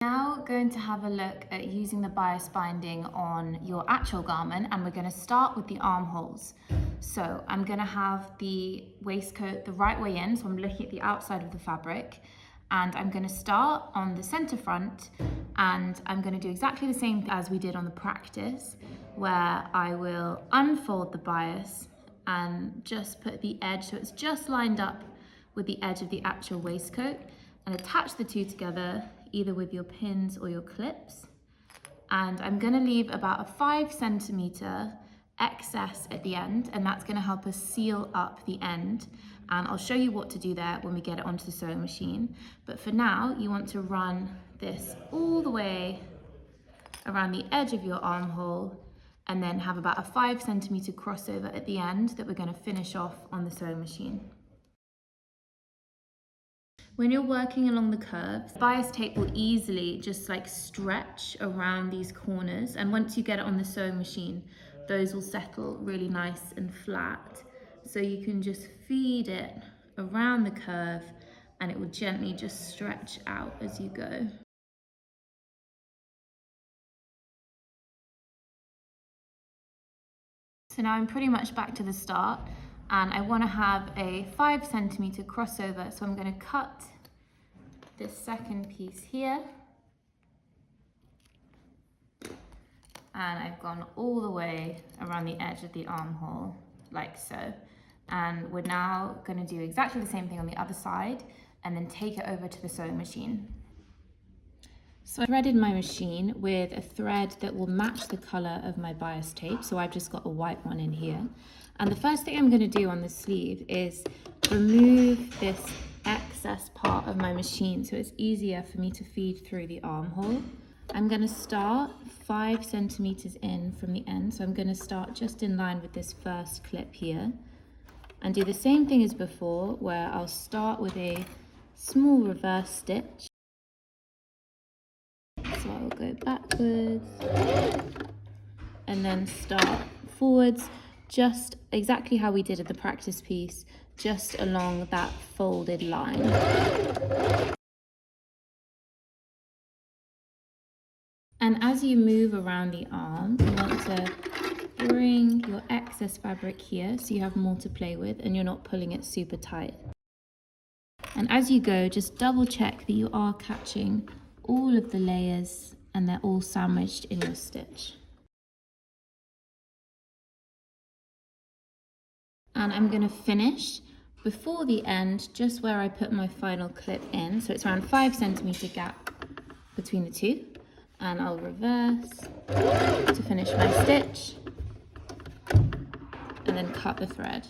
Now going to have a look at using the bias binding on your actual garment, and we're going to start with the armholes. So I'm going to have the waistcoat the right way in, so I'm looking at the outside of the fabric, and I'm going to start on the center front, and I'm going to do exactly the same as we did on the practice, where I will unfold the bias and just put the edge so it's just lined up with the edge of the actual waistcoat, and attach the two together either with your pins or your clips. And I'm going to leave about a 5 centimeter excess at the end, and that's going to help us seal up the end. And I'll show you what to do there when we get it onto the sewing machine. But for now, you want to run this all the way around the edge of your armhole, and then have about a 5 centimeter crossover at the end that we're going to finish off on the sewing machine. When you're working along the curves, bias tape will easily just like stretch around these corners, and once you get it on the sewing machine, those will settle really nice and flat. So you can just feed it around the curve and it will gently just stretch out as you go. So now I'm pretty much back to the start, and I want to have a 5 centimeter crossover, so I'm going to cut this second piece here, and I've gone all the way around the edge of the armhole like so, and we're now going to do exactly the same thing on the other side and then take it over to the sewing machine. So I threaded my machine with a thread that will match the color of my bias tape, so I've just got a white one in here. And the first thing I'm going to do on the sleeve is remove this excess part of my machine so it's easier for me to feed through the armhole. I'm going to start 5 centimeters in from the end, so I'm going to start just in line with this first clip here and do the same thing as before, where I'll start with a small reverse stitch. So I'll go backwards and then start forwards, just exactly how we did at the practice piece, just along that folded line. And as you move around the arm, you want to bring your excess fabric here so you have more to play with and you're not pulling it super tight. And as you go, just double check that you are catching all of the layers and they're all sandwiched in your stitch. And I'm going to finish before the end, just where I put my final clip in. So it's around 5 centimeter gap between the two. And I'll reverse to finish my stitch and then cut the thread.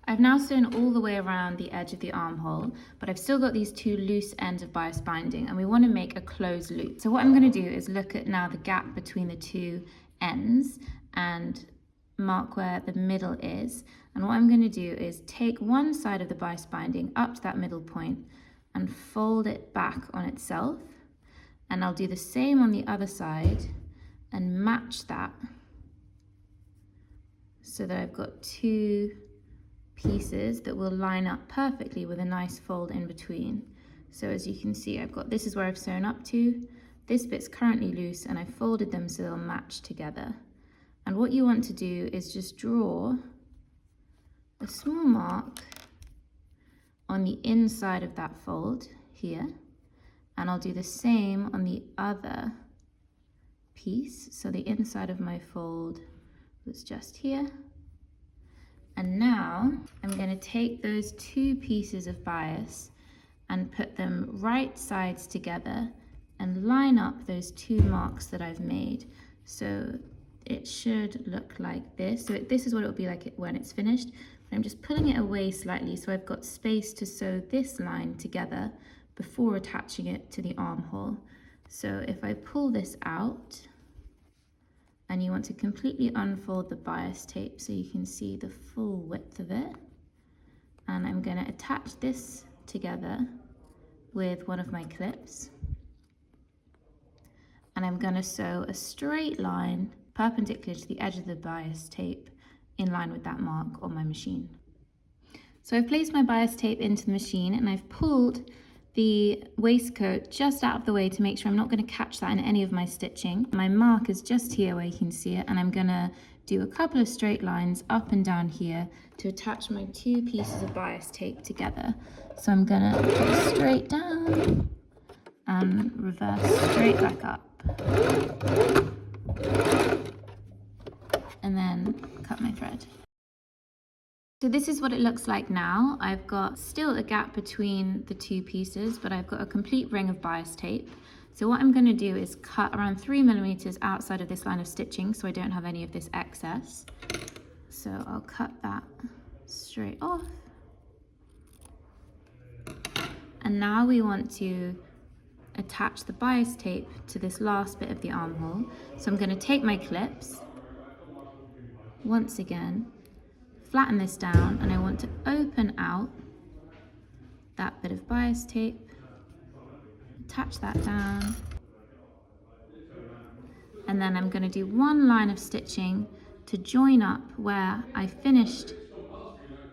I've now sewn all the way around the edge of the armhole, but I've still got these two loose ends of bias binding and we want to make a closed loop. So what I'm going to do is look at now the gap between the two ends and mark where the middle is. And what I'm going to do is take one side of the bias binding up to that middle point and fold it back on itself. And I'll do the same on the other side and match that so that I've got two pieces that will line up perfectly with a nice fold in between. So as you can see, this is where I've sewn up to, this bit's currently loose, and I folded them so they'll match together. And what you want to do is just draw a small mark on the inside of that fold here, and I'll do the same on the other piece. So the inside of my fold was just here. And now I'm going to take those two pieces of bias and put them right sides together and line up those two marks that I've made. So it should look like this. So this is what it will be like when it's finished. I'm just pulling it away slightly so I've got space to sew this line together before attaching it to the armhole. So if I pull this out, and you want to completely unfold the bias tape so you can see the full width of it. And I'm going to attach this together with one of my clips. And I'm going to sew a straight line perpendicular to the edge of the bias tape in line with that mark on my machine. So I've placed my bias tape into the machine and I've pulled the waistcoat just out of the way to make sure I'm not going to catch that in any of my stitching. My mark is just here where you can see it, and I'm going to do a couple of straight lines up and down here to attach my two pieces of bias tape together. So I'm going to go straight down and reverse straight back up, and then cut my thread. So this is what it looks like now. I've got still a gap between the two pieces, but I've got a complete ring of bias tape. So what I'm going to do is cut around 3mm outside of this line of stitching so I don't have any of this excess. So I'll cut that straight off. And now we want to attach the bias tape to this last bit of the armhole. So I'm going to take my clips, once again, flatten this down, and I want to open out that bit of bias tape, attach that down, and then I'm going to do one line of stitching to join up where I finished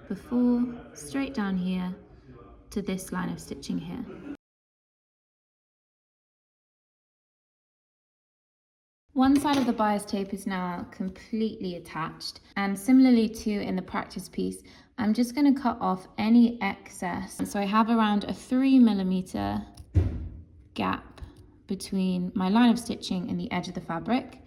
before, straight down here to this line of stitching here. One side of the bias tape is now completely attached, and similarly to in the practice piece, I'm just going to cut off any excess. So I have around a 3mm gap between my line of stitching and the edge of the fabric,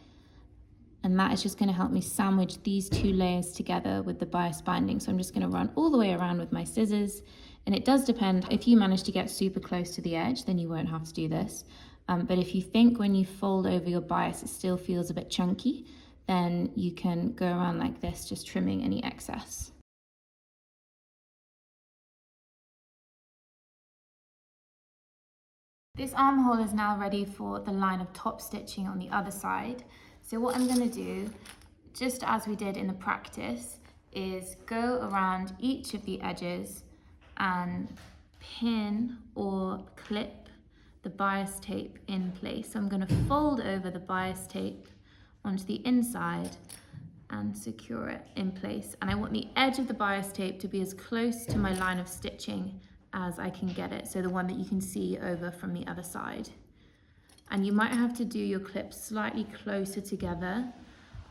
and that is just going to help me sandwich these two layers together with the bias binding. So I'm just going to run all the way around with my scissors, and it does depend. If you manage to get super close to the edge, then you won't have to do this. But if you think when you fold over your bias it still feels a bit chunky, then you can go around like this, just trimming any excess. This armhole is now ready for the line of top stitching on the other side. So what I'm going to do, just as we did in the practice, is go around each of the edges and pin or clip the bias tape in place. So I'm going to fold over the bias tape onto the inside and secure it in place. And I want the edge of the bias tape to be as close to my line of stitching as I can get it, so the one that you can see over from the other side. And you might have to do your clips slightly closer together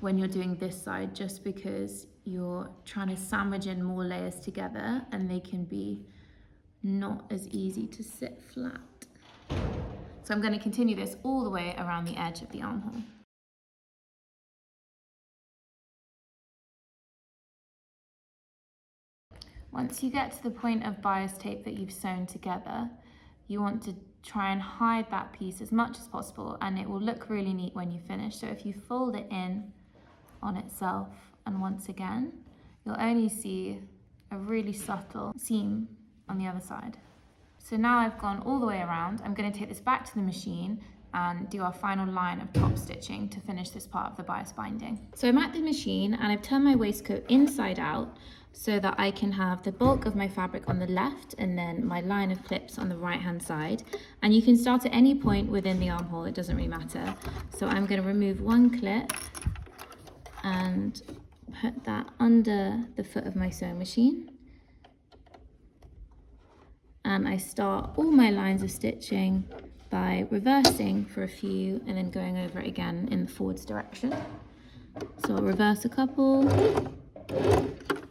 when you're doing this side, just because you're trying to sandwich in more layers together and they can be not as easy to sit flat. So I'm going to continue this all the way around the edge of the armhole. Once you get to the point of bias tape that you've sewn together, you want to try and hide that piece as much as possible, and it will look really neat when you finish. So if you fold it in on itself, and once again, you'll only see a really subtle seam on the other side. So now I've gone all the way around. I'm going to take this back to the machine and do our final line of top stitching to finish this part of the bias binding. So I'm at the machine and I've turned my waistcoat inside out so that I can have the bulk of my fabric on the left and then my line of clips on the right hand side. And you can start at any point within the armhole, it doesn't really matter. So I'm going to remove one clip and put that under the foot of my sewing machine. And I start all my lines of stitching by reversing for a few and then going over it again in the forwards direction. So I'll reverse a couple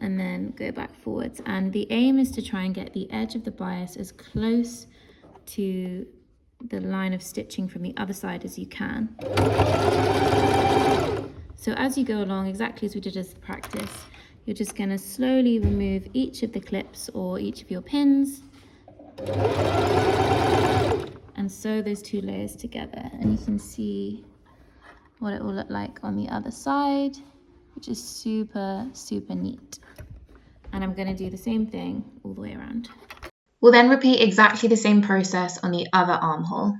and then go back forwards. And the aim is to try and get the edge of the bias as close to the line of stitching from the other side as you can. So as you go along, exactly as we did as the practice, you're just going to slowly remove each of the clips or each of your pins and sew those two layers together, and you can see what it will look like on the other side, which is super neat. And I'm going to do the same thing all the way around. We'll then repeat exactly the same process on the other armhole.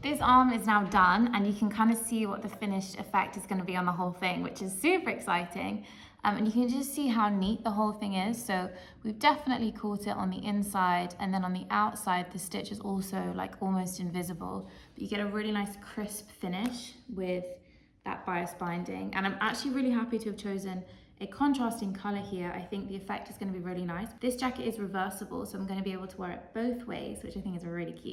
This arm is now done, and you can kind of see what the finished effect is going to be on the whole thing, which is super exciting. And you can just see how neat the whole thing is. So we've definitely caught it on the inside, and then on the outside the stitch is also like almost invisible, but you get a really nice crisp finish with that bias binding. And I'm actually really happy to have chosen a contrasting color here, I think the effect is going to be really nice. This jacket is reversible, so I'm going to be able to wear it both ways, which I think is really cute.